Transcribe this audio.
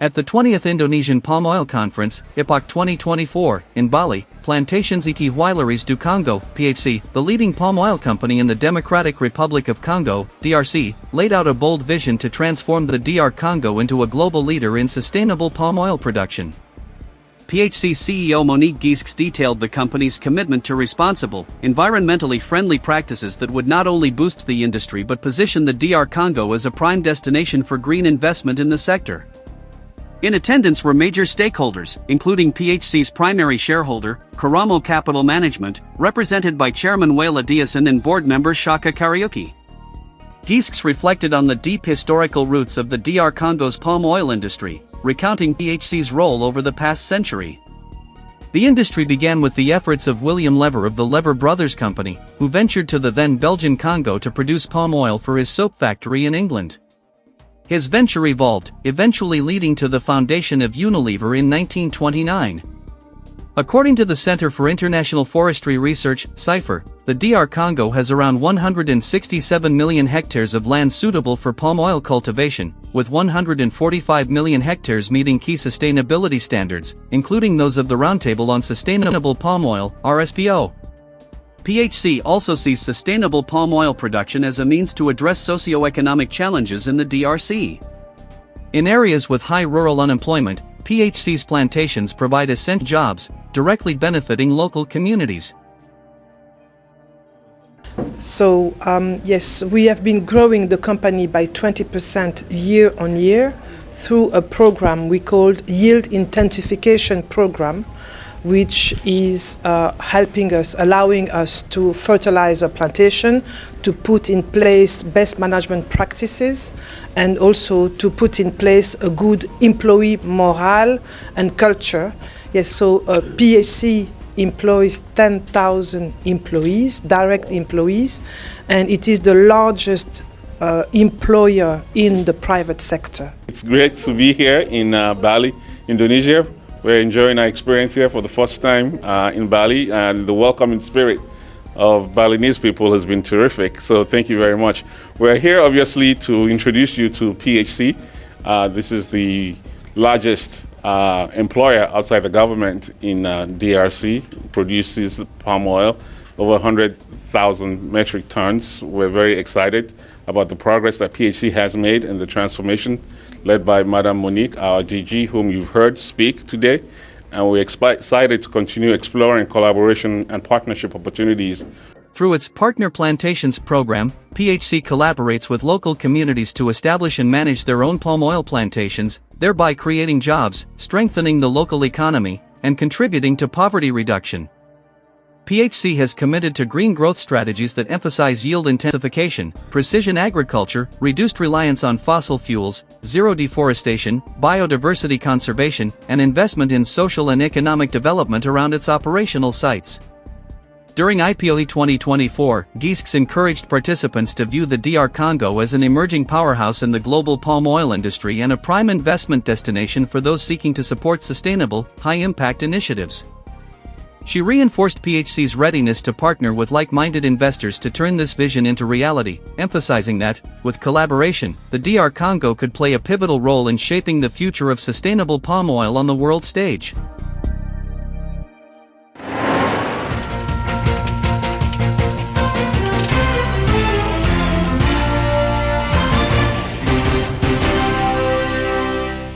At the 20th Indonesian Palm Oil Conference, IPOC 2024, in Bali, Plantations et Huileries du Congo, PHC, the leading palm oil company in the Democratic Republic of Congo, DRC, laid out a bold vision to transform the DR Congo into a global leader in sustainable palm oil production. PHC CEO Monique Gisques detailed the company's commitment to responsible, environmentally friendly practices that would not only boost the industry but position the DR Congo as a prime destination for green investment in the sector. In attendance were major stakeholders, including PHC's primary shareholder, Karamo Capital Management, represented by Chairman Waila Diason and board member Shaka Kariuki. Gisques reflected on the deep historical roots of the DR Congo's palm oil industry, recounting PHC's role over the past century. The industry began with the efforts of William Lever of the Lever Brothers Company, who ventured to the then Belgian Congo to produce palm oil for his soap factory in England. His venture evolved, eventually leading to the foundation of Unilever in 1929. According to the Center for International Forestry Research, CIFR, the DR Congo has around 167 million hectares of land suitable for palm oil cultivation, with 145 million hectares meeting key sustainability standards, including those of the Roundtable on Sustainable Palm Oil, RSPO. PHC also sees sustainable palm oil production as a means to address socio-economic challenges in the DRC. In areas with high rural unemployment, PHC's plantations provide essential jobs, directly benefiting local communities. So, yes, we have been growing the company by 20% year on year through a program we called Yield Intensification Program, which is helping us, allowing us to fertilize a plantation, to put in place best management practices, and also to put in place a good employee morale and culture. Yes, so PHC employs 10,000 employees, direct employees, and it is the largest employer in the private sector. It's great to be here in Bali, Indonesia. We're enjoying our experience here for the first time in Bali, and the welcoming spirit of Balinese people has been terrific, so thank you very much. We're here obviously to introduce you to PHC. This is the largest employer outside the government in DRC, produces palm oil, over 100,000 metric tons. We're very excited about the progress that PHC has made in the transformation led by Madam Monique, our DG, whom you've heard speak today. And we're excited to continue exploring collaboration and partnership opportunities. Through its Partner Plantations program, PHC collaborates with local communities to establish and manage their own palm oil plantations, thereby creating jobs, strengthening the local economy, and contributing to poverty reduction. PHC has committed to green growth strategies that emphasize yield intensification, precision agriculture, reduced reliance on fossil fuels, zero deforestation, biodiversity conservation, and investment in social and economic development around its operational sites. During IPOE 2024, Gisques encouraged participants to view the DR Congo as an emerging powerhouse in the global palm oil industry and a prime investment destination for those seeking to support sustainable, high-impact initiatives. She reinforced PHC's readiness to partner with like-minded investors to turn this vision into reality, emphasizing that, with collaboration, the DR Congo could play a pivotal role in shaping the future of sustainable palm oil on the world stage.